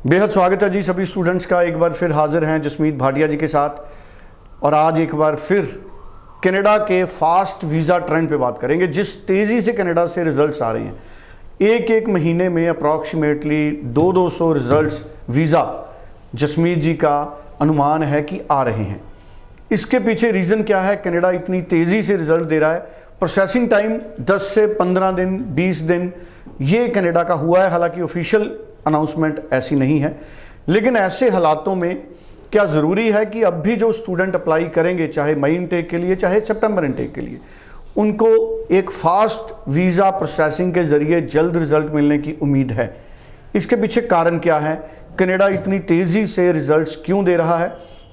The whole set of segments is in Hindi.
बेहद स्वागत है जी सभी स्टूडेंट्स का। एक बार फिर हाजिर हैं जसमीत भाटिया जी के साथ और आज एक बार फिर कनाडा के फास्ट वीज़ा ट्रेंड पे बात करेंगे। जिस तेज़ी से कनाडा से रिजल्ट्स आ रहे हैं, एक एक महीने में अप्रॉक्सीमेटली 200 रिजल्ट्स वीज़ा जसमीत जी का अनुमान है कि आ रहे हैं। इसके पीछे रीज़न क्या है? कनाडा इतनी तेज़ी से रिजल्ट दे रहा है। प्रोसेसिंग टाइम 10 से 15 दिन 20 दिन ये कनाडा का हुआ है। हालांकि ऑफिशियल अनाउंसमेंट ऐसी नहीं है, लेकिन ऐसे हालातों में क्या ज़रूरी है कि अब भी जो स्टूडेंट अप्लाई करेंगे, चाहे मई इनटेक के लिए चाहे सितंबर इनटेक के लिए, उनको एक फास्ट वीज़ा प्रोसेसिंग के ज़रिए जल्द रिज़ल्ट मिलने की उम्मीद है। इसके पीछे कारण क्या है? कनाडा इतनी तेज़ी से रिज़ल्ट्स क्यों दे रहा है?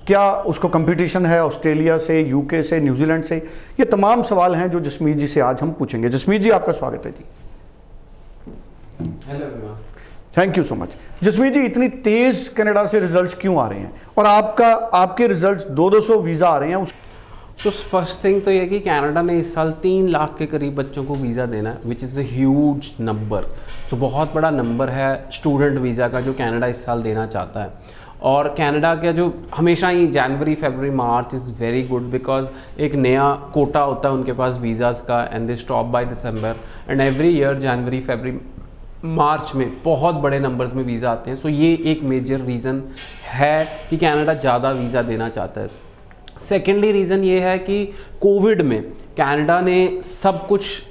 क्या उसको कंपटीशन है ऑस्ट्रेलिया से, यूके से, न्यूजीलैंड से? ये तमाम सवाल हैं जो जसमीत जी से आज हम पूछेंगे। जसमीत जी, आपका स्वागत है जी। Hello, thank you so much. Jasmeet ji, इतनी तेज़ कनाडा से रिजल्ट्स क्यों आ रहे हैं और आपके रिजल्ट्स 200 वीज़ा आ रहे हैं? सो फर्स्ट थिंग तो ये कि कनाडा ने इस साल 3 लाख के करीब बच्चों को वीज़ा देना है, which is a huge number. So बहुत बड़ा नंबर है स्टूडेंट वीज़ा का जो कनाडा इस साल देना चाहता है। और कनाडा का जो हमेशा ही जनवरी फरवरी March is very good because एक नया कोटा होता है उनके पास वीज़ाज़ का, and they stop by December, and every year जनवरी फरवरी मार्च में बहुत बड़े नंबर्स में वीज़ा आते हैं। सो ये एक मेजर रीज़न है कि कनाडा ज़्यादा वीज़ा देना चाहता है। सेकेंडली रीज़न ये है कि कोविड में कनाडा ने सब कुछ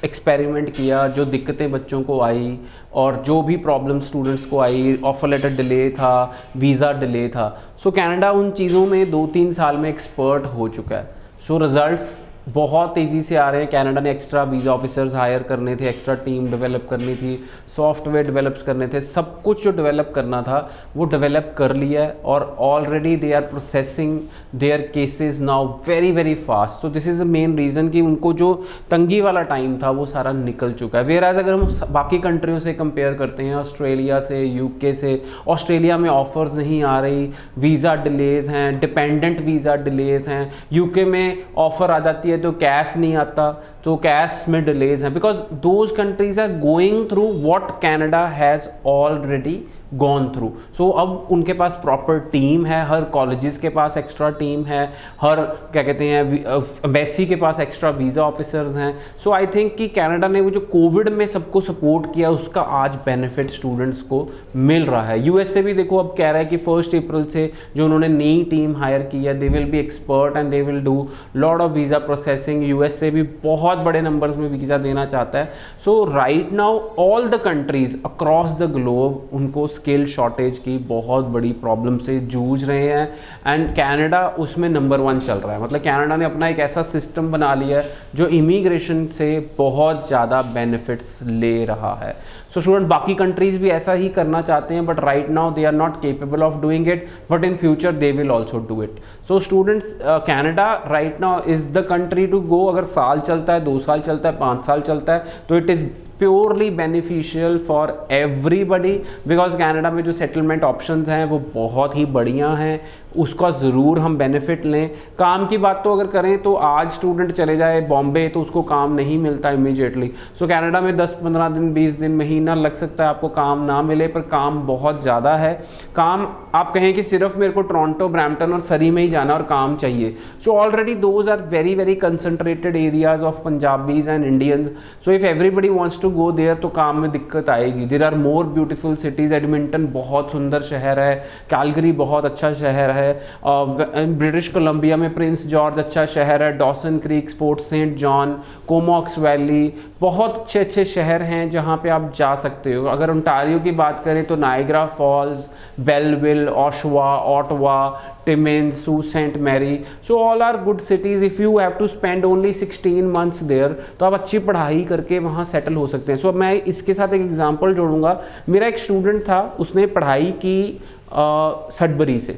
एक्सपेरिमेंट किया, जो दिक्कतें बच्चों को आई और जो भी प्रॉब्लम स्टूडेंट्स को आई, ऑफर लेटर डिले था, वीज़ा डिले था। सो कनाडा उन चीज़ों में 2-3 साल में एक्सपर्ट हो चुका है। सो रिजल्ट्स बहुत तेज़ी से आ रहे हैं। कनाडा ने एक्स्ट्रा वीज़ा ऑफिसर्स हायर करने थे, एक्स्ट्रा टीम डेवलप करनी थी, सॉफ्टवेयर डेवलप करने थे, सब कुछ जो डेवलप करना था वो डेवलप कर लिया है और already they are processing their cases now very very fast. So this is the main reason कि उनको जो तंगी वाला टाइम था वो सारा निकल चुका है। वेयर एज अगर हम बाकी कंट्रियों से कंपेयर करते हैं, ऑस्ट्रेलिया से, यूके से, ऑस्ट्रेलिया में ऑफर्स नहीं आ रही, वीज़ा डिलेज हैं, डिपेंडेंट वीज़ा डिलेज हैं। यूके में ऑफर आ जाती है तो कैश नहीं आता, तो कैश में डिलेज है because those countries are going through what Canada has already gone through. So अब उनके पास प्रॉपर टीम है, हर कॉलेजेस के पास एक्स्ट्रा टीम है, हर क्या कहते हैं एम्बेसी के पास एक्स्ट्रा वीज़ा ऑफिसर्स हैं। सो आई थिंक कि कनाडा ने वो जो कोविड में सबको सपोर्ट किया उसका आज बेनिफिट स्टूडेंट्स को मिल रहा है। यूएस से भी देखो अब कह रहा है कि 1 अप्रैल से जो उन्होंने नई टीम हायर की है, they will be expert and they will do lot of visa processing. US से भी बहुत बड़े नंबर्स में वीज़ा देना चाहता है। So right now all the countries across the globe उनको स्किल शॉर्टेज की बहुत बड़ी प्रॉब्लम से जूझ रहे हैं, एंड कनाडा उसमें नंबर 1 चल रहा है। मतलब कनाडा ने अपना एक ऐसा सिस्टम बना लिया है जो इमिग्रेशन से बहुत ज़्यादा बेनिफिट्स ले रहा है। सो स्टूडेंट, बाकी कंट्रीज भी ऐसा ही करना चाहते हैं, but right now they are not capable of doing it, but in future they will also do it. So students, Canada right now is the country to go. अगर साल चलता है, 2 साल चलता है, 5 साल चलता है, तो it is purely beneficial for everybody because Canada में जो सेटलमेंट ऑप्शंस हैं वो बहुत ही बढ़िया हैं, उसका ज़रूर हम बेनिफिट लें। काम की बात तो अगर करें तो आज स्टूडेंट चले जाए बॉम्बे तो उसको काम नहीं मिलता इमीडिएटली। सो कनाडा में 10-15 दिन, 20 दिन, महीना लग सकता है आपको काम ना मिले, पर काम बहुत ज़्यादा है। काम आप कहें कि सिर्फ मेरे को टोरंटो, ब्रैम्पटन और सरी में ही जाना और काम चाहिए, so already those are very very concentrated areas of Punjabis and Indians. So if everybody wants to go there तो काम में दिक्कत आएगी। There are more beautiful cities. Edmonton बहुत सुंदर शहर है, कैलगरी बहुत अच्छा शहर है, ब्रिटिश कोलंबिया में प्रिंस जॉर्ज अच्छा शहर है, Dawson Creek, Fort Saint John, Comox Valley, बहुत अच्छे अच्छे शहर हैं जहां पे आप जा सकते हो। अगर ओंटारियो की बात करें तो Niagara Falls, Belleville, Oshawa, Ottawa, Timmins, सू Saint Marie, so all are good cities. If you have to spend only 16 months there तो आप अच्छी पढ़ाई करके वहाँ सेटल हो सकते हैं। सो मैं इसके साथ एक एग्जांपल जोड़ूंगा। मेरा एक स्टूडेंट था, उसने पढ़ाई की सडबरी से,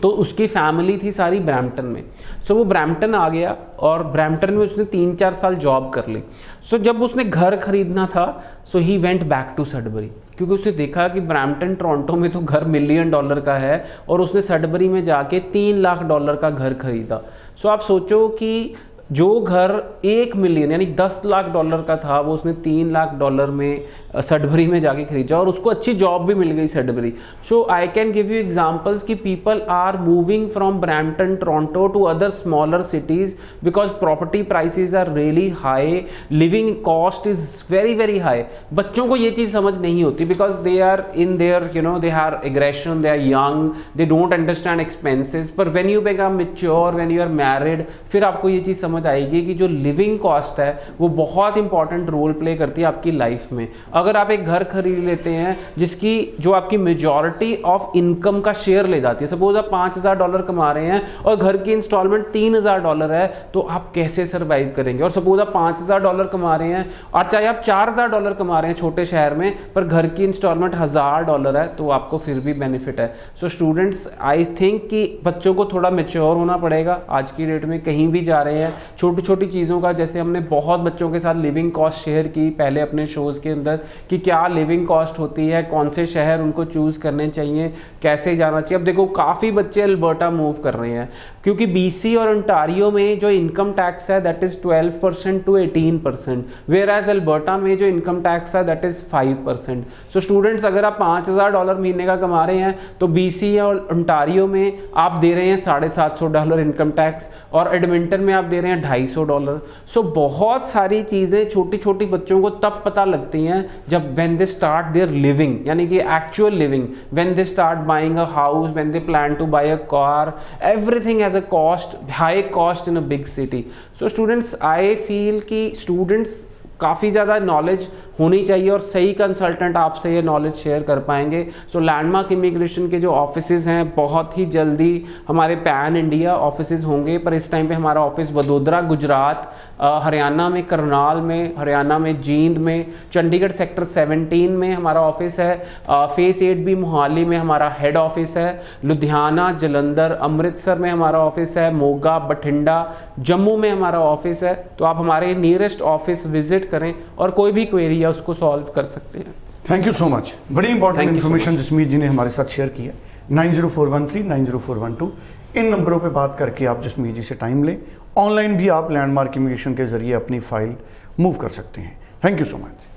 तो उसकी फैमिली थी सारी ब्रैम्पटन में। सो वो ब्रैम्पटन आ गया और ब्रैम्पटन में उसने 3-4 साल जॉब कर ली। सो जब उसने घर खरीदना था, so he went back to Sudbury, क्योंकि उसने देखा कि ब्रैम्पटन टोरंटो में तो घर $1 मिलियन का है और उसने सडबरी में जाके $3 लाख का घर खरीदा। सो आप सोचो कि जो घर 1 मिलियन यानी 10 लाख डॉलर का था वो उसने 3 लाख डॉलर में सडबरी में जाके खरीदा और उसको अच्छी जॉब भी मिल गई Sudbury. So I can give you examples कि people are moving from Brampton Toronto to other smaller cities because property prices are really high, living cost is very very high. बच्चों को ये चीज समझ नहीं होती because they are in there they are aggression, they are young, they don't understand expenses. पर when you become mature, when you are married, फिर आपको ये चीज समझ आएगी कि जो लिविंग कॉस्ट है वो बहुत इंपॉर्टेंट रोल प्ले करती है आपकी लाइफ में। अगर आप एक घर खरीद लेते हैं जिसकी जो आपकी मेजॉरिटी ऑफ इनकम का शेयर ले जाती है, सपोज आप $5,000 कमा रहे हैं और घर की इंस्टॉलमेंट $3,000 है, तो आप कैसे सर्वाइव करेंगे? और सपोज आप $5,000 कमा रहे हैं और चाहे आप $4,000 कमा रहे हैं छोटे शहर में, पर घर की इंस्टॉलमेंट $1,000 है, तो आपको फिर भी बेनिफिट है। सो स्टूडेंट्स, आई थिंक कि बच्चों को थोड़ा मेच्योर होना पड़ेगा। आज की डेट में कहीं भी जा रहे हैं, छोटी छोटी चीज़ों का, जैसे हमने बहुत बच्चों के साथ लिविंग कॉस्ट शेयर की पहले अपने शोज़ के अंदर कि क्या लिविंग कॉस्ट होती है, कौन से शहर उनको चूज़ करने चाहिए, कैसे जाना चाहिए। अब देखो काफ़ी बच्चे अल्बर्टा मूव कर रहे हैं क्योंकि BC और ओंटारियो में जो इनकम टैक्स है that is 12% to 18%, whereas Alberta में जो इनकम टैक्स है दैट इज़ 5%। सो स्टूडेंट्स, अगर आप $5,000 महीने का कमा रहे हैं तो BC और ओंटारियो में आप दे रहे हैं $750 इनकम टैक्स और एडमिंटन में आप दे रहे हैं $250। सो बहुत सारी चीज़ें छोटी छोटी बच्चों को तब पता लगती हैं जब when they start their living, यानी कि actual living, when they start buying a house, when they plan to buy a car, everything has a cost, high cost in a big city. So students, I feel कि स्टूडेंट्स काफ़ी ज़्यादा नॉलेज होनी चाहिए और सही कंसल्टेंट आपसे ये नॉलेज शेयर कर पाएंगे। सो लैंडमार्क इमिग्रेशन के जो ऑफिसेज हैं बहुत ही जल्दी हमारे पैन इंडिया ऑफिसेज होंगे, पर इस टाइम पे हमारा ऑफिस वडोदरा गुजरात, हरियाणा में करनाल में, हरियाणा में जींद में, चंडीगढ़ सेक्टर 17 में हमारा ऑफिस है, फेस 8B मोहाली में हमारा हेड ऑफिस है, लुधियाना, जलंधर, अमृतसर में हमारा ऑफिस है, मोगा, बठिंडा, जम्मू में हमारा ऑफिस है। तो आप हमारे नियरेस्ट ऑफिस विजिट करें और कोई भी क्वेरी है उसको सॉल्व कर सकते हैं। थैंक यू सो मच, बड़ी इंपॉर्टेंट इन्फॉर्मेशन जसमीत जी ने हमारे साथ शेयर की है। 90413 90412 इन नंबरों पे बात करके आप जसमीत जी से टाइम लें। ऑनलाइन भी आप लैंडमार्क इमिग्रेशन के जरिए अपनी फाइल मूव कर सकते हैं। Thank you so much.